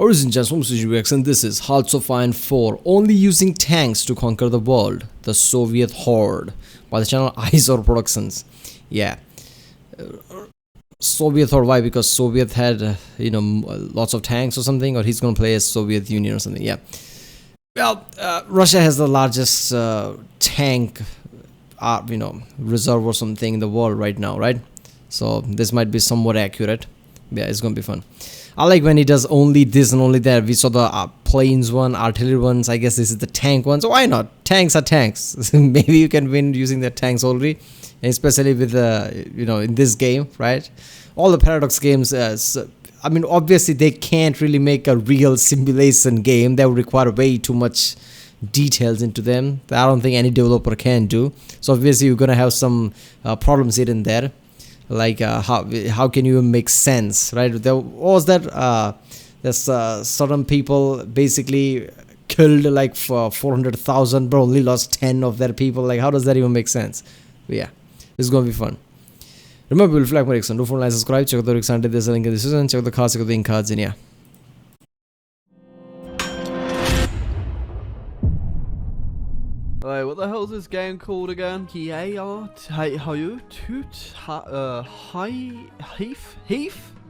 Horizon Transform Sushi and this is Hearts of Iron 4, only using tanks to conquer the world, the Soviet Horde, by the channel iSorrowproductions. Yeah, Soviet Horde, why? Because Soviet had lots of tanks or something, or he's gonna play as Soviet Union or something. Yeah, well, Russia has the largest tank reserve or something in the world right now, right? So this might be somewhat accurate. Yeah, it's gonna be fun. I like when he does only this and only that. We saw the planes one, artillery ones. I guess this is the tank one. So why not? Tanks are tanks. Maybe you can win using the tanks only, especially with in this game, right? All the Paradox games. I mean, obviously they can't really make a real simulation game. That would require way too much details into them. I don't think any developer can do. So obviously you're gonna have some problems here and there. Like how can you make sense, right? There was that there's certain people basically killed like for 400,000 but only lost 10 of their people. Like, how does that even make sense? But yeah, this is gonna be fun. Remember, we'll flag my Rickson. Do follow, like, subscribe, check out the Rickson, there's a link in the description, check out the cards, check out the ink cards, and yeah. Wait, what the hell's this game called again?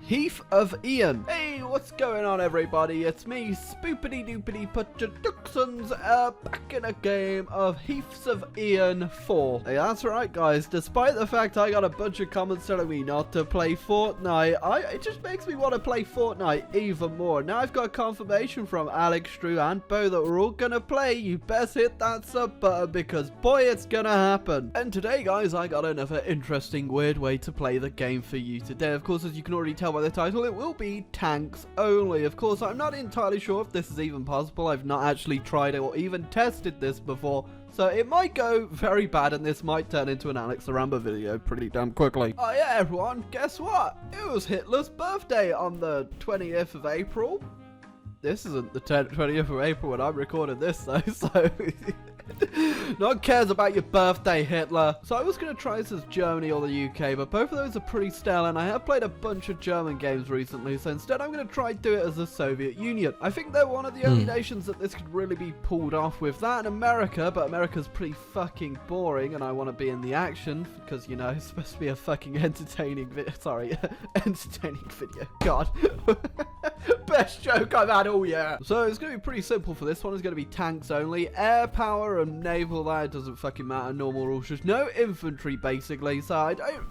Heath of Ian. Hey, what's going on, everybody? It's me, Spoopity Doopity Productions, back in a game of Heaths of Ian 4. Hey, that's right, guys. Despite the fact I got a bunch of comments telling me not to play Fortnite, it just makes me want to play Fortnite even more. Now I've got confirmation from Alex, Drew, and Bo that we're all gonna play. You best hit that sub button because, boy, it's gonna happen. And today, guys, I got another interesting, weird way to play the game for you today. Of course, as you can already tell by the title, it will be tanks only. Of course, I'm not entirely sure if this is even possible. I've not actually tried it or even tested this before, so it might go very bad and this might turn into an Alex the Rambo video pretty damn quickly. Oh yeah, everyone, guess what? It was Hitler's birthday on the 20th of April. This isn't the 20th of April when I'm recording this though, so no one cares about your birthday, Hitler. So I was going to try this as Germany or the UK, but both of those are pretty stale, and I have played a bunch of German games recently, so instead I'm going to try and do it as the Soviet Union. I think they're one of the only nations that this could really be pulled off with. That and America, but America's pretty fucking boring, and I want to be in the action, because, you know, it's supposed to be a fucking entertaining video. Sorry, entertaining video. God. Best joke I've had all year. So it's going to be pretty simple for this one. It's going to be tanks only. Air power and naval, that doesn't fucking matter. Normal rules. Just no infantry, basically. So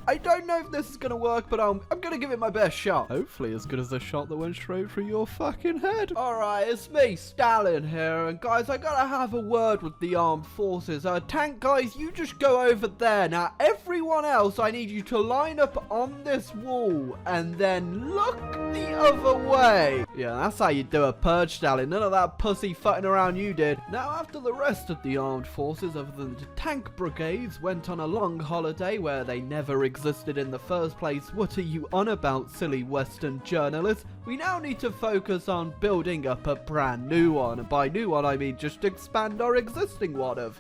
I don't know if this is going to work, but I'm going to give it my best shot. Hopefully as good as the shot that went straight through your fucking head. Alright, it's me, Stalin here. And guys, I got to have a word with the armed forces. Tank guys, you just go over there. Now, everyone else, I need you to line up on this wall and then look the other way. Yeah, that's how you do a purge, Stalin. None of that pussy futting around you did. Now, after the rest of the armed forces, other than the tank brigades, went on a long holiday where they never existed in the first place, what are you on about, silly Western journalists? We now need to focus on building up a brand new one. And by new one, I mean just expand our existing one of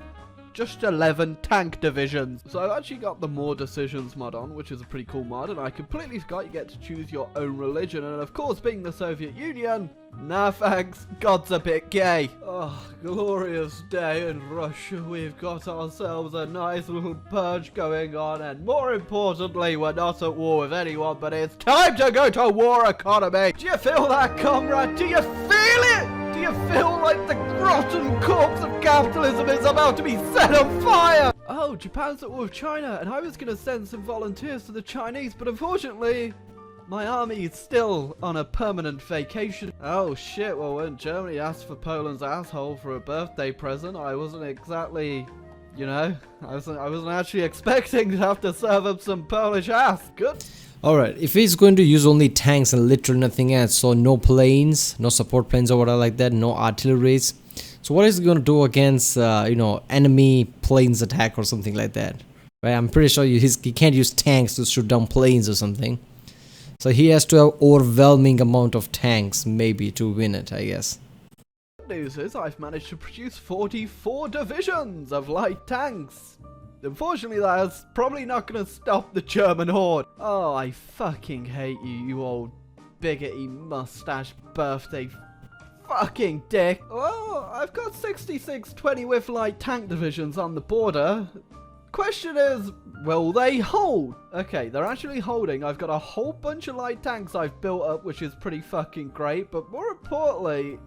just 11 tank divisions. So I've actually got the More Decisions mod on, which is a pretty cool mod, and I completely forgot you get to choose your own religion, and of course, being the Soviet Union, nah thanks, God's a bit gay. Oh, glorious day in Russia. We've got ourselves a nice little purge going on, and more importantly, we're not at war with anyone, but it's time to go to war economy. Do you feel that, comrade? Do you feel it? Do you feel like the rotten corpse of capitalism is about to be set on fire? Oh, Japan's at war with China, and I was going to send some volunteers to the Chinese, but unfortunately, my army is still on a permanent vacation. Oh shit, well when Germany asked for Poland's asshole for a birthday present, I wasn't exactly, I wasn't actually expecting to have to serve up some Polish ass. Good. Alright, if he's going to use only tanks and literally nothing else, so no planes, no support planes or whatever like that, no artilleries. So what is he going to do against, enemy planes attack or something like that? Right, I'm pretty sure he can't use tanks to shoot down planes or something. So he has to have overwhelming amount of tanks maybe to win it, I guess. Good news is I've managed to produce 44 divisions of light tanks. Unfortunately, that's probably not going to stop the German horde. Oh, I fucking hate you, you old bigoty mustache birthday fucking dick. Well, I've got 66 20 with light tank divisions on the border. Question is, will they hold? Okay, they're actually holding. I've got a whole bunch of light tanks I've built up, which is pretty fucking great. But more importantly,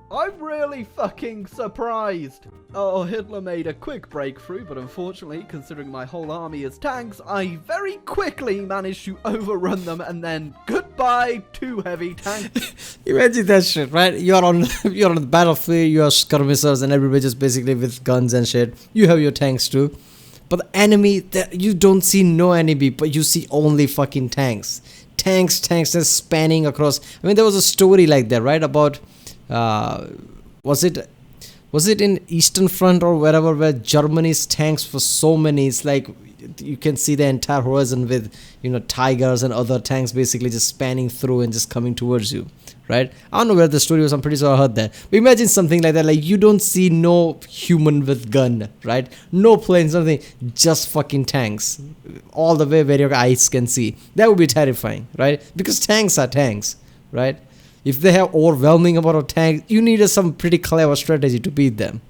I'm really fucking surprised. Oh, Hitler made a quick breakthrough, but unfortunately, considering my whole army is tanks, I very quickly managed to overrun them, and then goodbye to heavy tanks. Imagine that shit, right? You're on the battlefield, you are skirmishers, and everybody just basically with guns and shit. You have your tanks too. But the enemy, you don't see no enemy, but you see only fucking tanks. Tanks just spanning across. I mean, there was a story like that, right? About, was it in Eastern Front or wherever, where Germany's tanks were so many, it's like you can see the entire horizon with, tigers and other tanks basically just spanning through and just coming towards you, right? I don't know where the story was, I'm pretty sure I heard that. But imagine something like that, like you don't see no human with gun, right? No planes, nothing, just fucking tanks. All the way where your eyes can see. That would be terrifying, right? Because tanks are tanks, right? If they have overwhelming amount of tanks, you need some pretty clever strategy to beat them.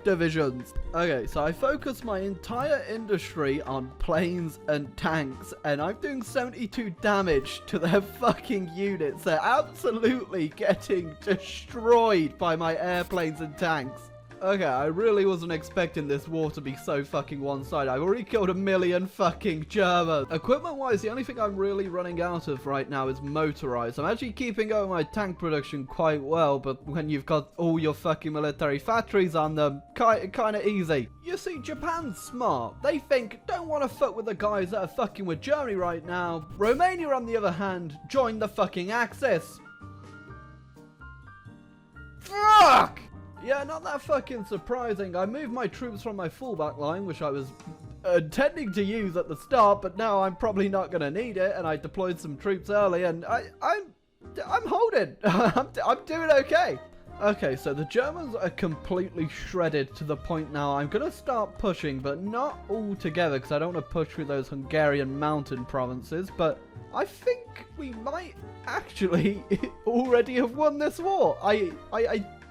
Divisions. Okay, so I focus my entire industry on planes and tanks, and I'm doing 72 damage to their fucking units. They're absolutely getting destroyed by my airplanes and tanks. Okay, I really wasn't expecting this war to be so fucking one-sided. I've already killed 1 million fucking Germans. Equipment-wise, the only thing I'm really running out of right now is motorized. I'm actually keeping going my tank production quite well, but when you've got all your fucking military factories on them, kind of easy. You see, Japan's smart. They think, don't want to fuck with the guys that are fucking with Germany right now. Romania, on the other hand, joined the fucking Axis. Fuck! Yeah, not that fucking surprising. I moved my troops from my fullback line, which I was intending to use at the start, but now I'm probably not going to need it, and I deployed some troops early, and I'm holding. I'm doing okay. Okay, so the Germans are completely shredded to the point now I'm going to start pushing, but not all together, because I don't want to push through those Hungarian mountain provinces, but I think we might actually already have won this war.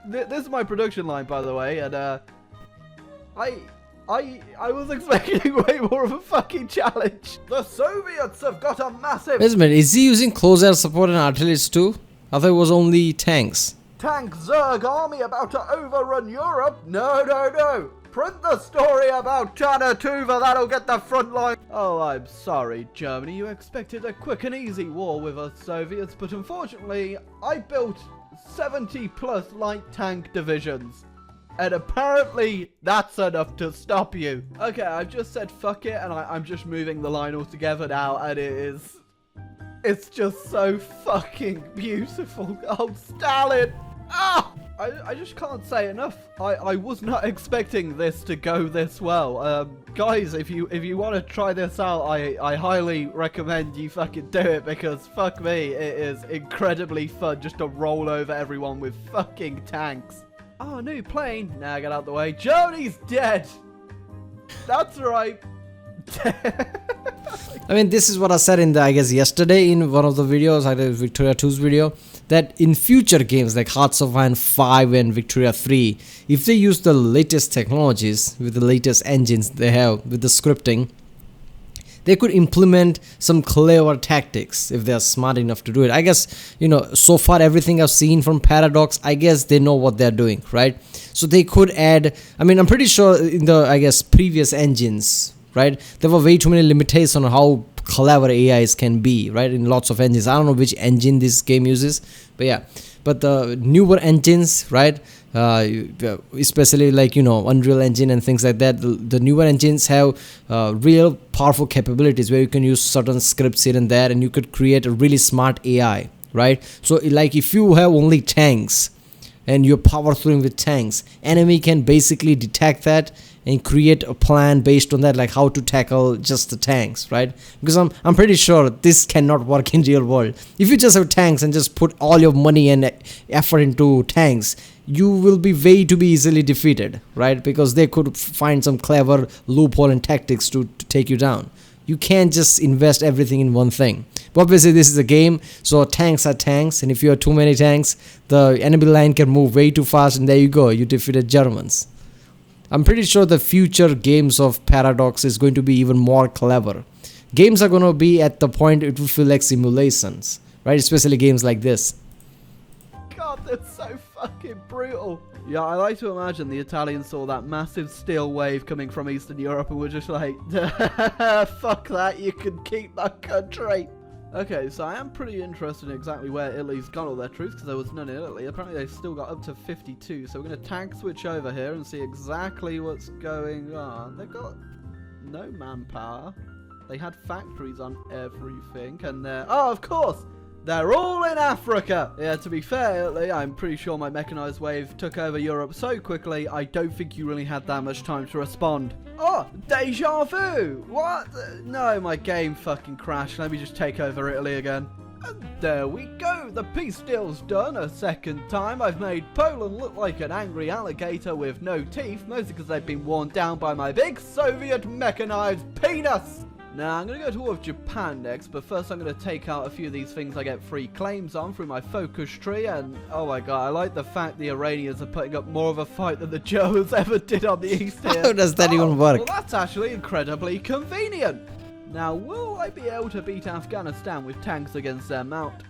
This is my production line, by the way, and I was expecting way more of a fucking challenge. The Soviets have got a massive... Wait a minute, is he using close air support and artillery too? I thought it was only tanks. Tank Zerg army about to overrun Europe? No. Print the story about China Tuva, that'll get the front line. Oh, I'm sorry, Germany. You expected a quick and easy war with us Soviets, but unfortunately, I built 70 plus light tank divisions, and apparently that's enough to stop you. Okay, I've just said fuck it, and I'm just moving the line altogether now, and it's just so fucking beautiful. Oh, Stalin! Ah! I just can't say enough. I was not expecting this to go this well. Guys, if you want to try this out, I highly recommend you fucking do it, because fuck me, it is incredibly fun just to roll over everyone with fucking tanks. Oh, new plane. Nah, get out the way. Germany's dead. That's right. I mean, this is what I said in I guess yesterday in one of the videos, I did Victoria 2's video, that in future games like Hearts of Iron 5 and Victoria 3, if they use the latest technologies with the latest engines they have with the scripting, they could implement some clever tactics if they are smart enough to do it. I guess, so far everything I've seen from Paradox, I guess they know what they're doing, right? So they could add, I mean, I'm pretty sure in the, I guess, previous engines, right, there were way too many limitations on how clever AIs can be, right, in lots of engines. I don't know which engine this game uses, but yeah, but the newer engines, right, especially like Unreal Engine and things like that, the newer engines have real powerful capabilities where you can use certain scripts here and there, and you could create a really smart AI, right? So like if you have only tanks and you're power through with tanks, enemy can basically detect that and create a plan based on that, like how to tackle just the tanks, right? Because I'm pretty sure this cannot work in real world. If you just have tanks and just put all your money and effort into tanks, you will be way to be easily defeated, right? Because they could find some clever loophole and tactics to take you down, You can't just invest everything in one thing. But obviously this is a game, so tanks are tanks, and if you have too many tanks, the enemy line can move way too fast, and there you go, you defeated Germans. I'm pretty sure the future games of Paradox is going to be even more clever. Games are going to be at the point it will feel like simulations, right? Especially games like this. God, that's so fucking brutal. Yeah, I like to imagine the Italians saw that massive steel wave coming from Eastern Europe and were just like, fuck that, you can keep that country. Okay, so I am pretty interested in exactly where Italy's got all their troops, because there was none in Italy. Apparently they've still got up to 52, so we're going to tank switch over here and see exactly what's going on. They've got no manpower. They had factories on everything, and they're... Oh, of course! They're all in Africa! Yeah, to be fair, Italy, I'm pretty sure my mechanized wave took over Europe so quickly, I don't think you really had that much time to respond. Oh, deja vu! What? No, my game fucking crashed. Let me just take over Italy again. And there we go. The peace deal's done a second time. I've made Poland look like an angry alligator with no teeth, mostly because they've been worn down by my big Soviet mechanized penis. Now, I'm going to go to war with Japan next, but first I'm going to take out a few of these things I get free claims on through my focus tree, and oh my god, I like the fact the Iranians are putting up more of a fight than the Germans ever did on the east here. How does that even work? Well, that's actually incredibly convenient. Now, will I be able to beat Afghanistan with tanks against their mount?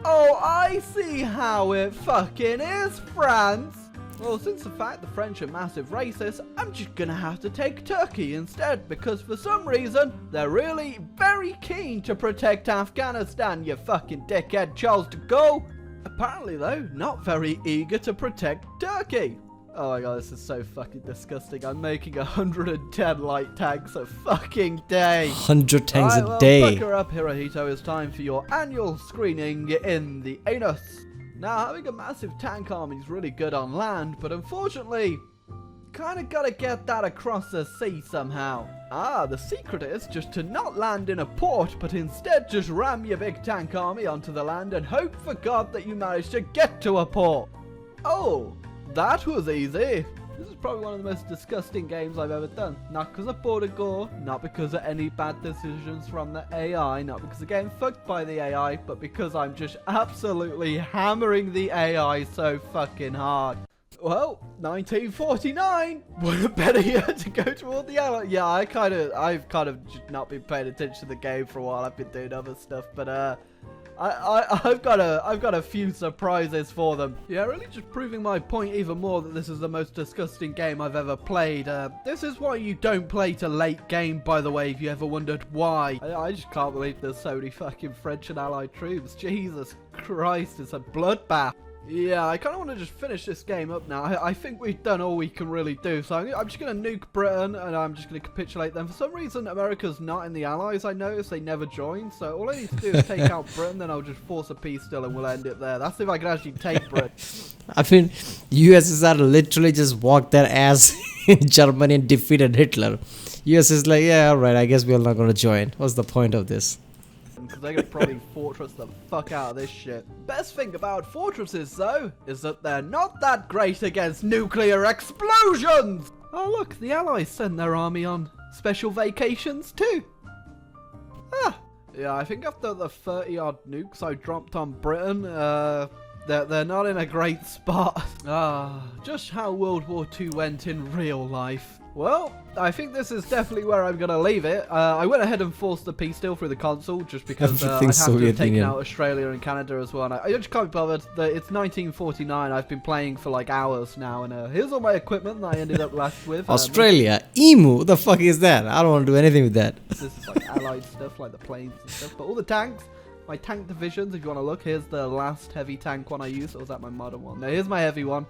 Oh, I see how it fucking is, France! Well, since the fact the French are massive racists, I'm just gonna have to take Turkey instead, because for some reason, they're really very keen to protect Afghanistan, you fucking dickhead Charles de Gaulle. Apparently though, not very eager to protect Turkey. Oh my god, this is so fucking disgusting. I'm making 110 light tanks a fucking day. 100 tanks right, a well, day. Fuck her up, Hirohito. It's time for your annual screening in the anus. Now, having a massive tank army is really good on land, but unfortunately, kinda gotta get that across the sea somehow. Ah, the secret is just to not land in a port, but instead just ram your big tank army onto the land and hope for God that you manage to get to a port. Oh, that was easy. This is probably one of the most disgusting games I've ever done. Not because of border gore, not because of any bad decisions from the AI, not because of getting fucked by the AI, but because I'm just absolutely hammering the AI so fucking hard. Well, 1949. What a better year to go toward the Allies. Yeah, I've kind of just not been paying attention to the game for a while. I've been doing other stuff, but I've got a few surprises for them. Yeah, really just proving my point even more that this is the most disgusting game I've ever played. This is why you don't play to late game, by the way, if you ever wondered why. I just can't believe there's so many fucking French and Allied troops. Jesus Christ, it's a bloodbath. Yeah, I kind of want to just finish this game up now. I think we've done all we can really do. So I'm just going to nuke Britain, and I'm just going to capitulate them. For some reason, America's not in the Allies. I noticed they never joined. So all I need to do is take out Britain, then I'll just force a peace deal, and we'll end it there. That's if I can actually take Britain. I mean, USSR literally just walked their ass in Germany and defeated Hitler. US is like, yeah, alright, I guess we're not going to join. What's the point of this? Because they're going to probably fortress the fuck out of this shit. Best thing about fortresses, though, is that they're not that great against nuclear explosions! Oh look, the Allies send their army on special vacations too. Ah, yeah, I think after the 30-odd nukes I dropped on Britain, they're not in a great spot. Ah, just how World War II went in real life. Well, I think this is definitely where I'm going to leave it. I went ahead and forced the peace deal through the console just because I'd have to have taken out Australia and Canada as well. And I just can't be bothered. It's 1949. I've been playing for like hours now. And here's all my equipment that I ended up left with. Australia? Emu? What the fuck is that? I don't want to do anything with that. This is like allied stuff, like the planes and stuff. But all the tanks, my tank divisions, if you want to look, here's the last heavy tank one I used. Or was that my modern one? No, here's my heavy one.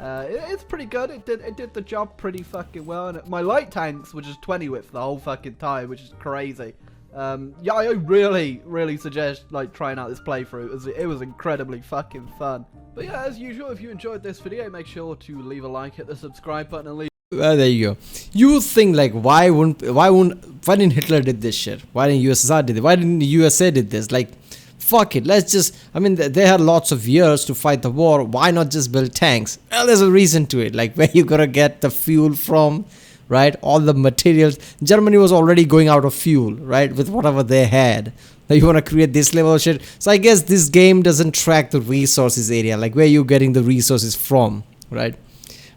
It's pretty good. It did the job pretty fucking well. And my light tanks were just 20 width the whole fucking time, which is crazy. Yeah, I really suggest like trying out this playthrough. It was incredibly fucking fun. But yeah, as usual, if you enjoyed this video, make sure to leave a like, hit the subscribe button, and leave. Well, there you go. You think like why didn't Hitler did this shit? Why didn't USSR did it? Why didn't the USA did this? Like, fuck it, let's just, I mean, they had lots of years to fight the war. Why not just build tanks? Well, there's a reason to it. Like, where you gotta get the fuel from, right? All the materials. Germany was already going out of fuel, right, with whatever they had. Now you want to create this level of shit. So I guess this game doesn't track the resources area, like where you're getting the resources from, right?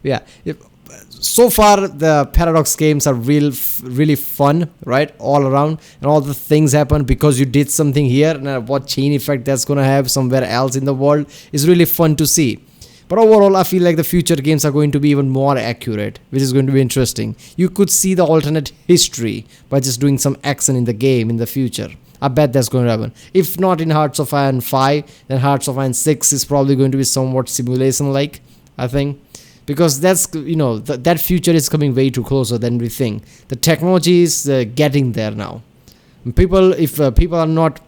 Yeah. So far the Paradox games are really fun, right, all around, and all the things happen because you did something here, and what chain effect that's gonna have somewhere else in the world is really fun to see. But overall, I feel like the future games are going to be even more accurate, which is going to be interesting. You could see the alternate history by just doing some action in the game in the future. I bet that's going to happen. If not in Hearts of Iron 5, then Hearts of Iron 6 is probably going to be somewhat simulation-like, I think. Because that's, that future is coming way too closer than we think. The technology is getting there now. If people are not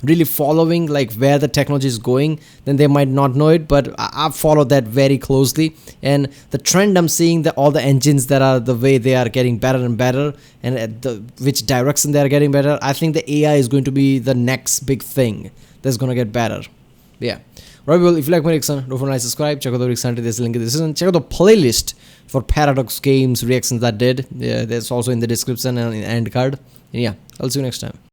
really following like where the technology is going, then they might not know it, but I follow that very closely. And the trend I'm seeing, all the engines that are the way they are getting better and better, and which direction they are getting better, I think the AI is going to be the next big thing that's going to get better. Yeah. Right, well, if you like my reaction, don't forget to subscribe. Check out the reaction to this link in the description. Check out the playlist for Paradox games reactions that I did. Yeah, that's also in the description and in the end card. And yeah, I'll see you next time.